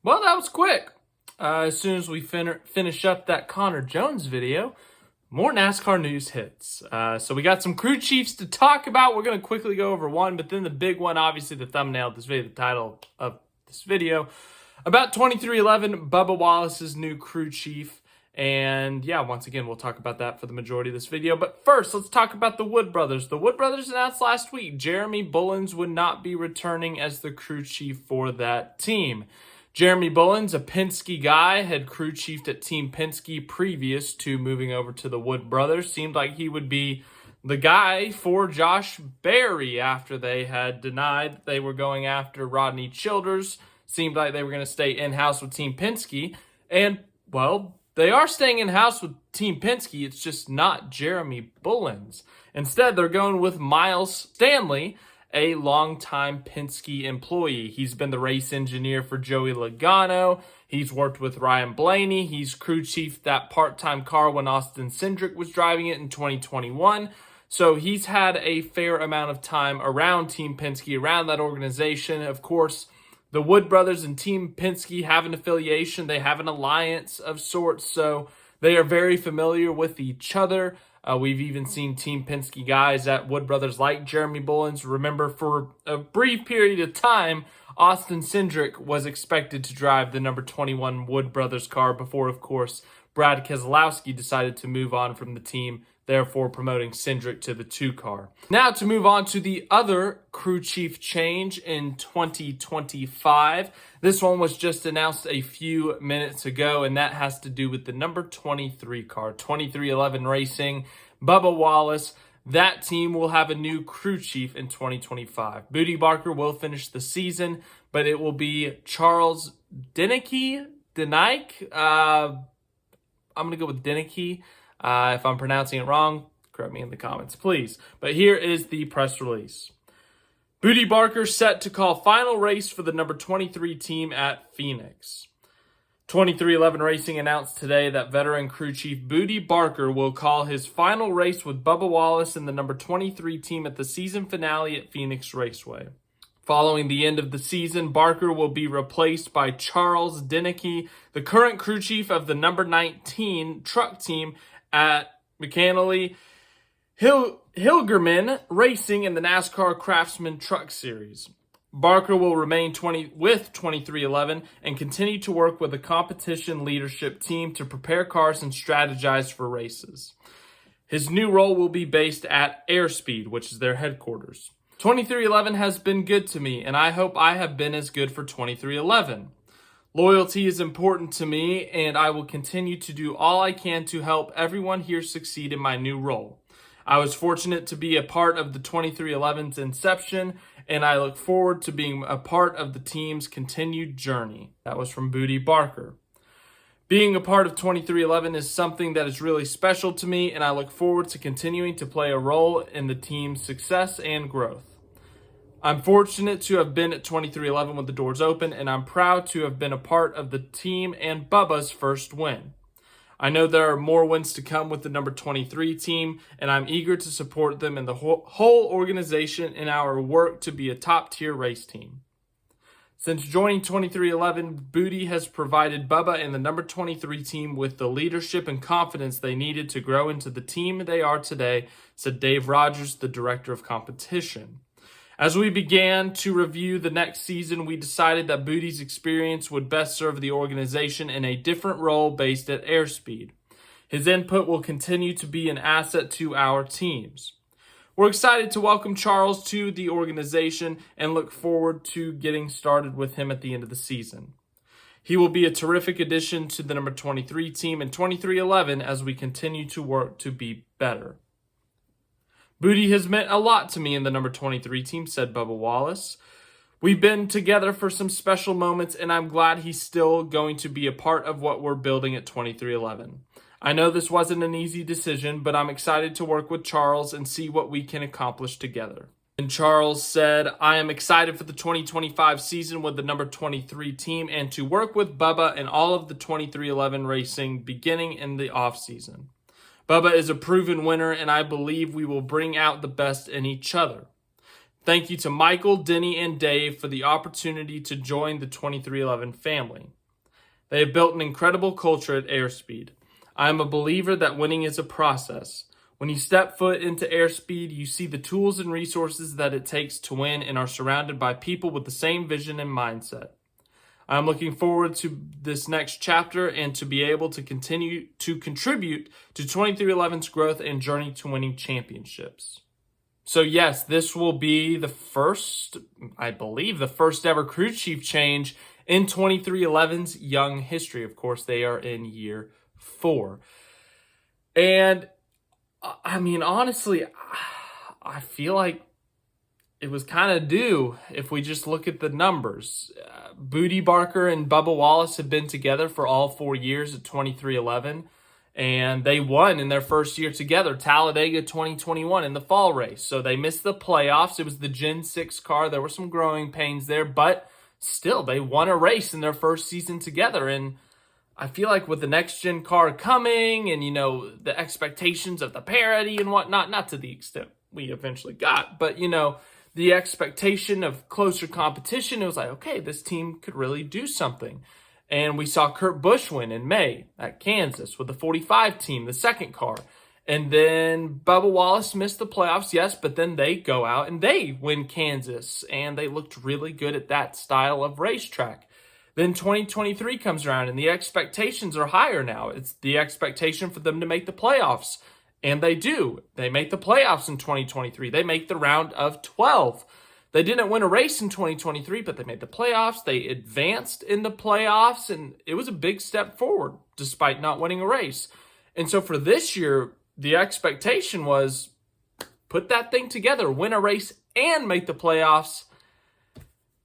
Well, that was quick. As soon as we finish up that Connor Jones video, more NASCAR news hits. So we got some crew chiefs to talk about. We're going to quickly go over one, but then the big one, obviously the thumbnail of this video, the title of this video, about 2311, Bubba Wallace's new crew chief. And yeah, once again, we'll talk about that for the majority of this video. But first, let's talk about the Wood brothers. The Wood brothers announced last week Jeremy Bullins would not be returning as the crew chief for that team. Jeremy Bullins, a Penske guy, had crew chiefed at Team Penske previous to moving over to the Wood brothers. Seemed like he would be the guy for Josh Berry after they had denied they were going after Rodney Childers. Seemed like they were going to stay in-house with Team Penske. And, well, they are staying in-house with Team Penske. It's just not Jeremy Bullins. Instead, they're going with Miles Stanley, a longtime Penske employee. He's been the race engineer for Joey Logano. He's worked with Ryan Blaney. He's crew chief that part-time car when Austin Cindric was driving it in 2021. So he's had a fair amount of time around Team Penske, around that organization. Of course, the Wood brothers and Team Penske have an affiliation. They have an alliance of sorts, so they are very familiar with each other. We've even seen Team Penske guys at Wood brothers like Jeremy Bullins. Remember, for a brief period of time, Austin Cindric was expected to drive the number 21 Wood brothers car before, of course, Brad Keselowski decided to move on from the team, therefore promoting Cindric to the 2 car. Now to move on to the other crew chief change in 2025. This one was just announced a few minutes ago, and that has to do with the number 23 car, 2311 Racing, Bubba Wallace. That team will have a new crew chief in 2025. Bootie Barker will finish the season, but it will be Charles Denike. I'm going to go with Denike. If I'm pronouncing it wrong, correct me in the comments, please. But here is the press release. Bootie Barker set to call final race for the number 23 team at Phoenix. 2311 Racing announced today that veteran crew chief Bootie Barker will call his final race with Bubba Wallace in the number 23 team at the season finale at Phoenix Raceway. Following the end of the season, Barker will be replaced by Charles Denike, the current crew chief of the number 19 truck team at McAnally Hilgerman Racing in the NASCAR Craftsman Truck Series. Barker will remain with 2311 and continue to work with the competition leadership team to prepare cars and strategize for races. His new role will be based at Airspeed, which is their headquarters. 2311 has been good to me, and I hope I have been as good for 2311. Loyalty is important to me, and I will continue to do all I can to help everyone here succeed in my new role. I was fortunate to be a part of the 2311's inception, and I look forward to being a part of the team's continued journey. That was from Bootie Barker. Being a part of 2311 is something that is really special to me, and I look forward to continuing to play a role in the team's success and growth. I'm fortunate to have been at 2311 with the doors open, and I'm proud to have been a part of the team and Bubba's first win. I know there are more wins to come with the number 23 team, and I'm eager to support them and the whole organization in our work to be a top-tier race team. Since joining 2311, Bootie has provided Bubba and the number 23 team with the leadership and confidence they needed to grow into the team they are today, said Dave Rogers, the director of competition. As we began to review the next season, we decided that Bootie's experience would best serve the organization in a different role based at Airspeed. His input will continue to be an asset to our teams. We're excited to welcome Charles to the organization and look forward to getting started with him at the end of the season. He will be a terrific addition to the number 23 team in 2311 as we continue to work to be better. Bootie has meant a lot to me in the number 23 team, said Bubba Wallace. We've been together for some special moments, and I'm glad he's still going to be a part of what we're building at 2311. I know this wasn't an easy decision, but I'm excited to work with Charles and see what we can accomplish together. And Charles said, I am excited for the 2025 season with the number 23 team and to work with Bubba and all of the 2311 racing beginning in the offseason. Bubba is a proven winner, and I believe we will bring out the best in each other. Thank you to Michael, Denny, and Dave for the opportunity to join the 2311 family. They have built an incredible culture at Airspeed. I am a believer that winning is a process. When you step foot into Airspeed, you see the tools and resources that it takes to win and are surrounded by people with the same vision and mindset. I'm looking forward to this next chapter and to be able to continue to contribute to 2311's growth and journey to winning championships. So yes, this will be the first, I believe, the first ever crew chief change in 2311's young history. Of course, they are in year 4. And I mean, honestly, I feel like it was kind of due if we just look at the numbers. Bootie Barker and Bubba Wallace have been together for all 4 years at 2311. And they won in their first year together, Talladega 2021 in the fall race. So they missed the playoffs. It was the Gen 6 car. There were some growing pains there, but still, they won a race in their first season together. And I feel like with the next gen car coming and, the expectations of the parity and whatnot, not to the extent we eventually got, but, the expectation of closer competition, it was like, okay, this team could really do something. And we saw Kurt Busch win in May at Kansas with the 45 team, the second car. And then Bubba Wallace missed the playoffs, yes, but then they go out and they win Kansas. And they looked really good at that style of racetrack. Then 2023 comes around and the expectations are higher now. It's the expectation for them to make the playoffs. And they do. They make the playoffs in 2023. They make the round of 12. They didn't win a race in 2023, but they made the playoffs. They advanced in the playoffs, and it was a big step forward despite not winning a race. And so for this year, the expectation was put that thing together, win a race, and make the playoffs,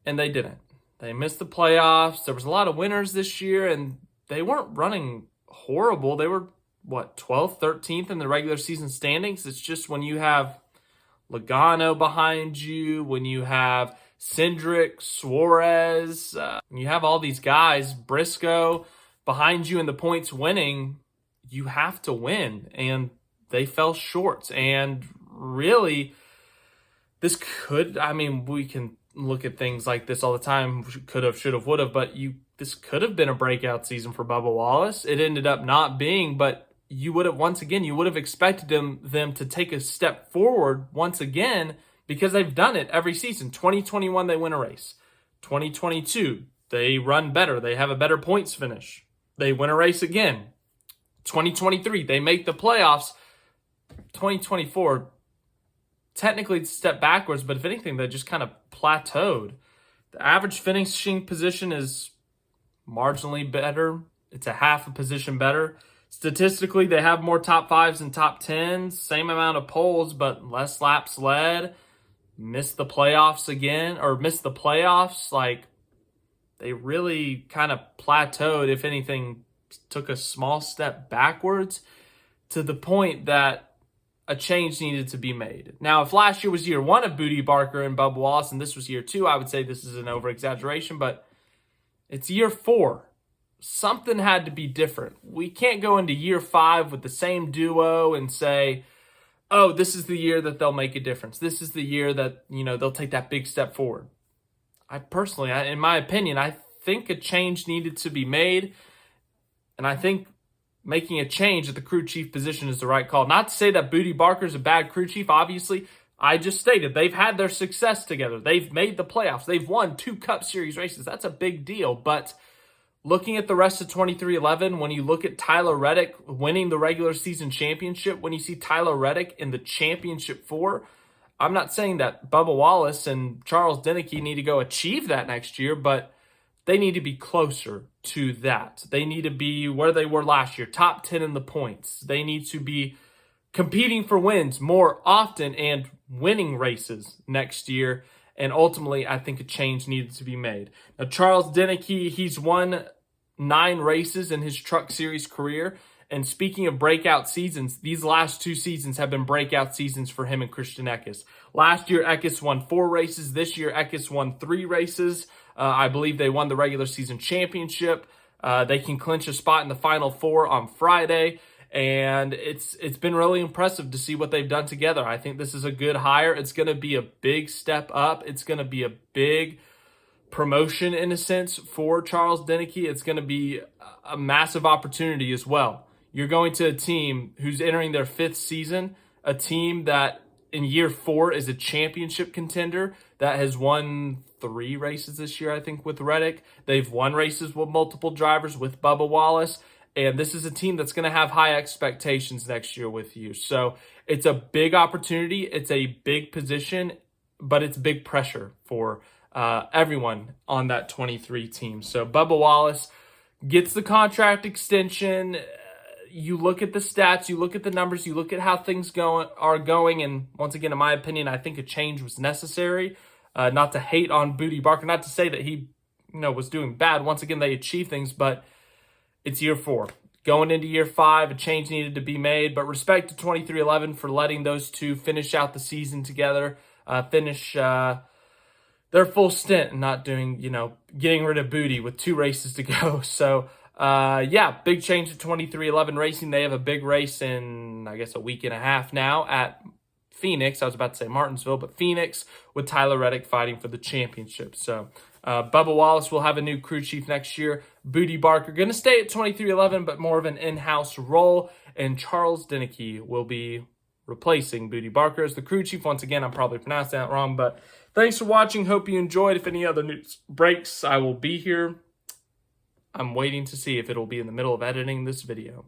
and they didn't. They missed the playoffs. There was a lot of winners this year, and they weren't running horrible. They were, 12th, 13th in the regular season standings? It's just when you have Logano behind you, when you have Cindric, Suarez, you have all these guys, Briscoe, behind you in the points winning, you have to win. And they fell short. And really, this could, we can look at things like this all the time, could have, should have, would have, but this could have been a breakout season for Bubba Wallace. It ended up not being, but you would have expected them to take a step forward once again because they've done it every season. 2021, they win a race. 2022, they run better. They have a better points finish. They win a race again. 2023, they make the playoffs. 2024, technically it's a step backwards, but if anything, they just kind of plateaued. The average finishing position is marginally better. It's a half a position better. Statistically, they have more top 5s and top 10s, same amount of poles, but less laps led. Missed the playoffs again, or missed the playoffs. They really kind of plateaued, if anything, took a small step backwards to the point that a change needed to be made. Now, if last year was year 1 of Bootie Barker and Bubba Wallace, and this was year 2, I would say this is an over-exaggeration, but it's year 4. Something had to be different. We can't go into year 5 with the same duo and say, oh, this is the year that they'll make a difference. This is the year that, they'll take that big step forward. In my opinion, I think a change needed to be made. And I think making a change at the crew chief position is the right call. Not to say that Bootie Barker is a bad crew chief. Obviously, I just stated they've had their success together. They've made the playoffs. They've won 2 Cup Series races. That's a big deal. But looking at the rest of 2311, when you look at Tyler Reddick winning the regular season championship, when you see Tyler Reddick in the championship 4, I'm not saying that Bubba Wallace and Charles Denike need to go achieve that next year, but they need to be closer to that. They need to be where they were last year, top 10 in the points. They need to be competing for wins more often and winning races next year. And ultimately, I think a change needed to be made. Now, Charles Denike, he's won 9 races in his Truck Series career. And speaking of breakout seasons, these last 2 seasons have been breakout seasons for him and Christian Eckes. Last year, Eckes won 4 races. This year, Eckes won 3 races. I believe they won the regular season championship. They can clinch a spot in the Final Four on Friday. And it's been really impressive to see what they've done together. I think this is a good hire. It's going to be a big step up. It's going to be a big promotion in a sense for Charles Denike. It's going to be a massive opportunity as well. You're going to a team who's entering their 5th season, a team that in year 4 is a championship contender that has won 3 races this year, I think, with Reddick. They've won races with multiple drivers with Bubba Wallace. And this is a team that's going to have high expectations next year with you. So it's a big opportunity. It's a big position, but it's big pressure for everyone on that 23 team. So Bubba Wallace gets the contract extension. You look at the stats, you look at the numbers, you look at how things are going. And once again, in my opinion, I think a change was necessary. Not to hate on Bootie Barker, not to say that he was doing bad. Once again, they achieved things, but it's year 4. Going into year 5, a change needed to be made. But respect to 23XI for letting those two finish out the season together, finish their full stint and not doing, getting rid of Booty with 2 races to go. So, yeah, big change to 23XI Racing. They have a big race in, I guess, a week and a half now at Phoenix. I was about to say Martinsville, but Phoenix with Tyler Reddick fighting for the championship. So, Bubba Wallace will have a new crew chief next year. Bootie Barker going to stay at 23XI, but more of an in-house role. And Charles Denike will be replacing Bootie Barker as the crew chief. Once again, I'm probably pronouncing that wrong, but thanks for watching. Hope you enjoyed. If any other news breaks, I will be here. I'm waiting to see if it'll be in the middle of editing this video.